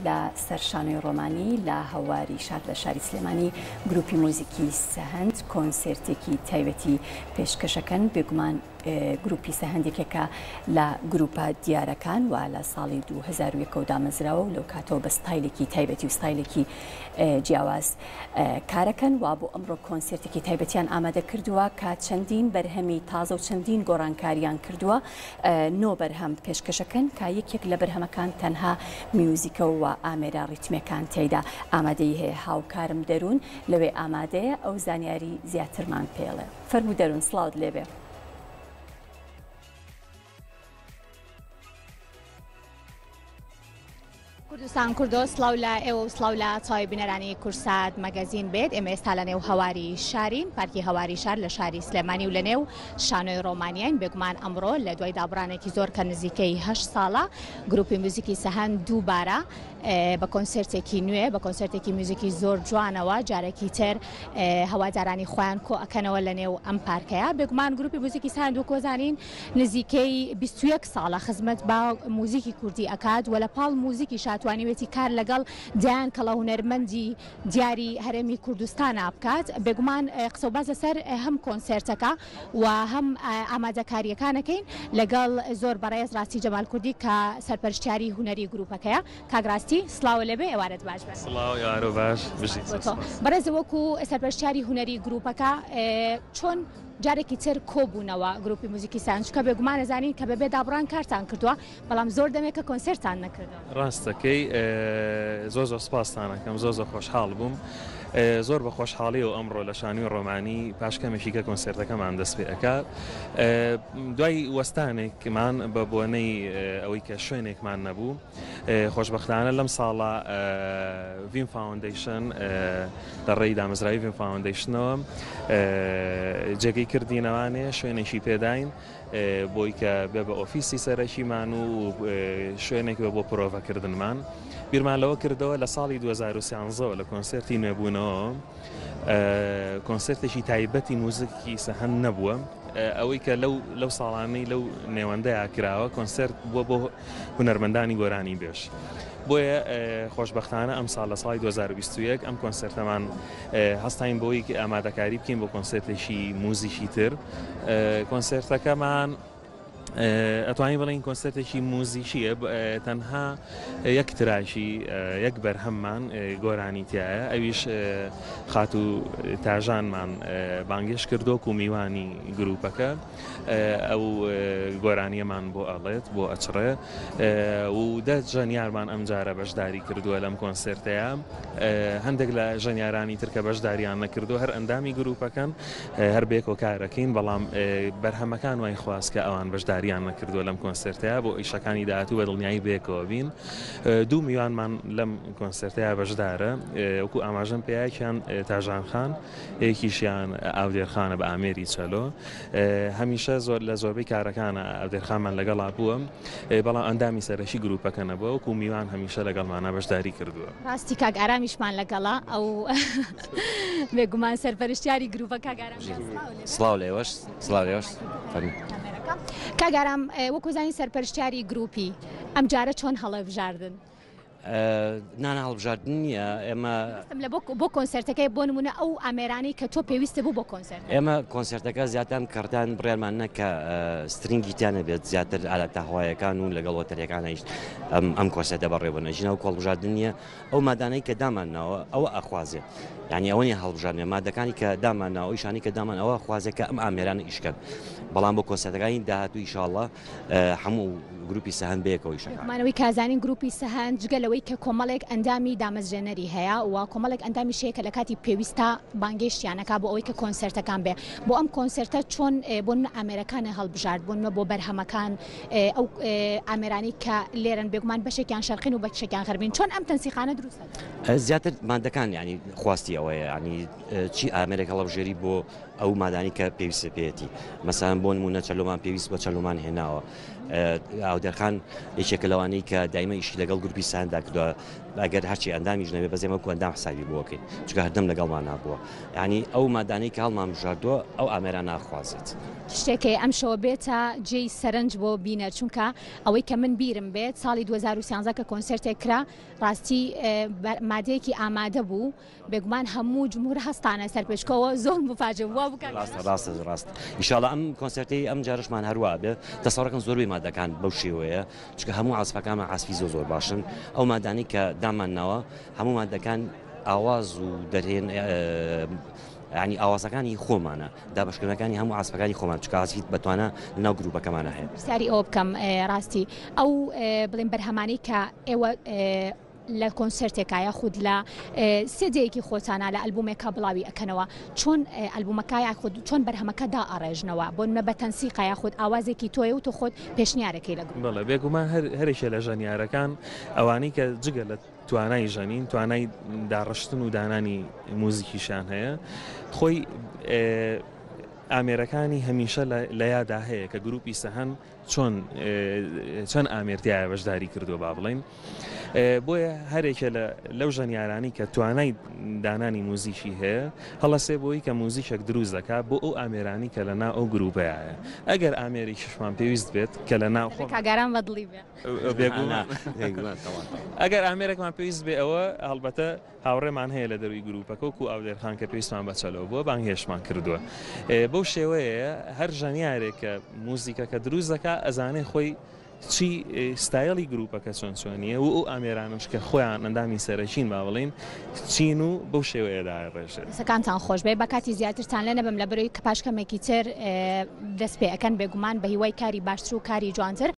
لە سەرشانۆی ڕۆمانی لە هەواری شار لە شاری سلێمانی گروپی موزیکی سەهەند کۆنسێرتێکی تایبەتی پێشکەشەکەن بێگومان گروپی سەهەندێکێکە لە گروپە دیارەکان و لە ساڵی 2001 دامەزراوە و لەو کاتەوە بە ستایلێکی تایبەتی و ستایلێکی جیاواز کارەکەن و بۆ ئەمڕۆ کۆنسێرتێکی تایبەتیان ئامادە کردووە کە چەندین بەرهەمی تازە و چەندین گۆڕانکاریان کردووە نۆ بەرهەم پێشکەشەکەن کە یەکێک لە بەرهەمەکان تەنها میوزیکە و ئامێرە ڕیتمەکان تێیدا ئامادەی هەیە هاوکارم دەروون لەوێ ئامادەیە ئەو زانیاری زیاترمان پێڵێ فەرموو دەروون سڵاوت لێبێ. کوردستان کوردۆ سڵاو لە ئێوە و سڵاو لە چاوی بینەرانی کورسات مەگەزین بێت ئێمە ئێستا لە نێو هەواری شارین پارکی هەواری شار لە شاری سلێمانی و لە نێو شانۆی ڕۆمانیاین بێگومان ئەمڕۆ لە دوای دابرانێکی زۆر کە نزیکەی 8 ساڵە گروپی موزیکی سەهەند دووبارە بە کۆنسێرتێکی نوێ بە کۆنسێرتێکی موزیکی زۆر جوانەوە جارێکی تر هەوادارانی خۆیان کۆ ئەکەنەوە لە نێو ئەم پارکەیە بێگومان گروپی موزیکی سەهەند و کۆزانین نزیکەی 21 ساڵە خزمەت بە موزیکی کوردی ئەکات و لە پاڵ موزیکی شاتوانیوێتی کار لەگەڵ دایان کەڵە هونەرمەندی دیاری هەرێمی کوردستانە بکات بێگومان قسەوباز لەسەر هەم کۆنسێرتەکە و هەم ئامادەکاریەکانەکەین لەگەڵ زۆر بەڕێز ڕاستی جەمال کوردی کە سەرپەرشتیاری هونەری گروپەکەیە کاگڕاستی سڵاو لەبێ ئێوارەت باش بێت. سڵاو یارۆ باش بەڕێز وەکو سەرپەرشتیاری هونەری گروپەکە چۆن جارێکی تر کۆبوونەوە گروپی موزیکی سەهەند کە بێگومان ئەزانین کە بەبێ دابران کارتان کردووە بەڵام زۆر دەمێکە کۆنسێرتان نەکردەوە. ڕاستەکەی زۆر سوپاستان دەکەم زۆر خۆشحاڵ بووم زۆر بە خۆشحاڵی و ئەمڕۆ لە شانۆی ڕۆمانی پاشکەمێکیکە کۆنسێرتەکەمان دەست پێ ئەکات دوای وەستانێکمان بە بۆنەی ئەوەی کە شوێنێکمان نەبوو خۆشبەختانە لەم ساڵە وین فاوندیشن لە ڕێی دامەزراوی وین فاوندیشنەوە جێگەی کردینەوانێ شوێنێکی پێداین بۆی کە بێ بە ئۆفیسی سەرەکیمان و شوێنێک بە بۆ پرۆڤەکردنمان بیرمان لەوە کردەوە لە ساڵی 2013 لە کۆنسێرتی نوێبوونەوە کۆنسێرتێکی تایبەتی موزیکی سەهەند نەبووە ئەوەی کە لەو ساڵانەی لەو نێوەندەیە کراوە کۆنسێرت بووە بۆ هونەرمەندانی گۆرانی بێش بۆیە خۆشبەختانە ئەم ساڵ لە ساڵی 2021 ئەم کۆنسێرتەمان هەستاین بۆی ئامادەکاری بکەین بۆ کۆنسێرتێکی موزیکی تر کۆنسێرتەکەمان ئەتوانین بڵین کۆنسێرتێکی موزیکیە تەنها یەک تراشی یەک بەرهەممان گۆرانی تایە ئەویش خات و تاژانمان بانگێش کردۆک و میوانی گروپەکە ئەو گۆرانیەمان بۆ ئەڵێت بۆ ئەچڕێ و دە ژەنیارمان ئەم جارە بەشداری کردووە لەم کۆنسێرتەیە هەندێک لە ژەنیارانی ترکە بەشداریان نەکردو هەر ئەندامی گروپەکەن هەر بێک و کارەکەین بەڵام بەرهەمەکان وای خواست کە ئەوان بەشداریان نەکردووە لەم کۆنسێرتەیە بۆ ئیشەکانی داهاتوو بە دڵنیایی بێکەوە بین دوو میوانمان لەم کۆنسێرتەیە بەشدارە وەکو ئاماژەم پێیاکیان تاژان خان یەکیشیان ئاودێرخانە بە ئامێری چەلۆ هەمیشە زۆر لە زۆربەی کارەکانە ئاودێرخانمان لەگەڵا بووە بەڵام ئەندامی سەرەکی گروپەکە نەبووە وەکو میوان هەمیشە لەگەڵمانە بەشداری کردووە. ڕاستی کاک ئارامیشمان لەگەڵا ئەو بێگومان سەرپەرشتیاری گروپە کاک ئارام سڵاو لێوەش سڵاو لێوەش کاگارام وەکو زانی سەرپەرشتیاری گروپی ئەم جارە چۆن هەڵەبژاردن؟ نانە هەڵبژاردن نییە ئێمە بۆ کۆنسێرتەکەی بۆ نمونە ئەو ئامێرانی کە تۆ پێویستە بوو بۆ کۆنسێرت ئێمە کۆنسێرتەکە زیاتر کەڕدان بڕێمان نەکە سترینگی تیانە بێت زیاتر ئالەتەهوایەکان و لەگەڵ وەتەرەکانیش ئەم کۆنسێرتە بەڕێبوونە ژینە و کۆڵبژاردن نییە ئەو مادانەی کە دامانناوە ئەوە ئەخوازێ یعنی ئەوە نیە هەڵبژاردنێ مادەکانی کە دامانناوە ئیشانی کە دامان ئەوە خوازێکە ئەم ئامێرانە ئیشکەن بەڵام بۆ کۆنسێرتەکانی داهاتوو ئینشاءڵڵا هەموو گروپی سەهەند بەیەکەوە ئیشەکانمانەوەی کازانین گروپی سەهەند جگەلەوەی کە کۆمەڵێک ئەندامی دامەزرێنەری هەیە و کۆمەڵێک ئەندامی شەیە کە لە کاتی پێویستە بانگێشتیانەکە بۆ ئەوەی کە کۆنسێرتەکان بێ بۆ ئەم کۆنسێرتە چۆن بۆن ئامێرەکانە هەڵبژارد بوونمە بۆ بەرهەمەکان ئەو ئامێرانی کە لێرن بێگومان بەشێکیان شەرقین و بەشێکیان غەربین چۆن ئەم تەنسیقانە دروستە؟ زیاتر مادەکان ینی خواستی ئەوەیە ینی چی ئامێرێک هەڵبژێری بۆ ئەو مادانی کە پێویستە پێێتی مەسەڵەن بۆ نمونە چەلۆمان پێویست بە چەلۆمان هێناوە ئاودەرخان یەکێکە لەوانەی کە دایمە ئیشی لەگەڵ گروپی سەهەندا کردووە ئەگەر هەرچی ئەندامیش نەبێ بەزێمە کو ئەندام حسابی بۆکەین چونکە هەردەم لەگەڵمان نابووە یعنی ئەو مادانەی کە هەڵمان بژاردووە ئەو ئامێران ناخوازێت شتێکی ئەم شەوە بێتە جێی سەرنج بۆ بینەر چونکە ئەوەی کە من بیرم بێت ساڵی 2013 کە کۆنسێرتێک کرا ڕاستی مادەیەکی ئامادە بوو بێگومان هەموو جمهور هەستانە سەرپێشکەوە زۆر مفاجئ بووە بکەن ڕاست ئینشاڵڵا ئەم کۆنسێرتی ئەم جارشمان هەروە بێت دەسەڵەکەن زۆربەی مادەکان بەو شێوەیە چونکە هەموو عازفەکانمان عازفی زۆر باشن ئەو مادانەی کە دامانناوە هەموو مادەکان ئاواز و دەرهێن ینی ئاوازەکانی خۆمانە دابشکردنەکانی هەموو عازفەکانی خۆمان چکە عازفیت بەتوانە لەناو گروپەکەمانە هەیە ساری ئەوە بکەم ڕاستی ئەو بڵێن بەرهەمانەی کە ئێوە لە کۆنسێرتێکایە خود لە سێدەیەکی خۆتانە لە ئەلبومێکە بڵاوی ئەکەنەوە چۆن ئەلبومەکایە خود چۆن بەرهەمەکەدا ئەڕێژنەوە بۆ نە بە تەنسیقایە خود ئاوازێکی تۆیە و تۆ خۆت پێشنیارەکەی لە گروپ بەڵێ بێگومان هەرێکە لە ژەنیارەکان ئەوانەی کە جگە لە توانای ژەنین توانای داڕشتن و دانانی موزیکیشان هەیە خۆی ئامێرەکانی هەمیشە لە یادا هەیە کە گروپی سەهەند چۆن ئامێرتیایە بەشداری کردو با بڵین بۆیە هەرێکە لەو ژەنیارانی کە توانای دانانی موزیکی هەیە هەڵەسێ بۆی کە موزیکێک دروست دەکات بۆ ئەو ئامێرانی کە لەناو ئەو گروپەیە ئەگەر ئامێری ششمان پێویست بێت کە لەناو کاگاران بەدڵی بێ ئەگەر ئامێرێکمان پێویست بێ ئەوە هەڵبەتە هاوڕێمان هەیە لە دەروی گروپەکە و ئاودێرخان کە پێویستمان بەچەلەوە بۆ بانگهێشمان کردووە بەو شێوەیە هەر ژەنیارێک کە موزیکەکە دروست دەکات ئەزانێ خۆی چی ستایلی گروپەکە چۆنیە و ئەو ئامێرانش کە خۆیان ئەندامی سەرەکین با بڵین چین و بەو شێوەیەدا ڕێژێت سەکانتان خۆش بێ بە کاتی زیاترتان لێ نەبم لە بەرەوەی کە پاشکەمێکی تر دەست پێ ئەەکەن بێگومان بە هیوای کاری باشتر و کاری جوانتر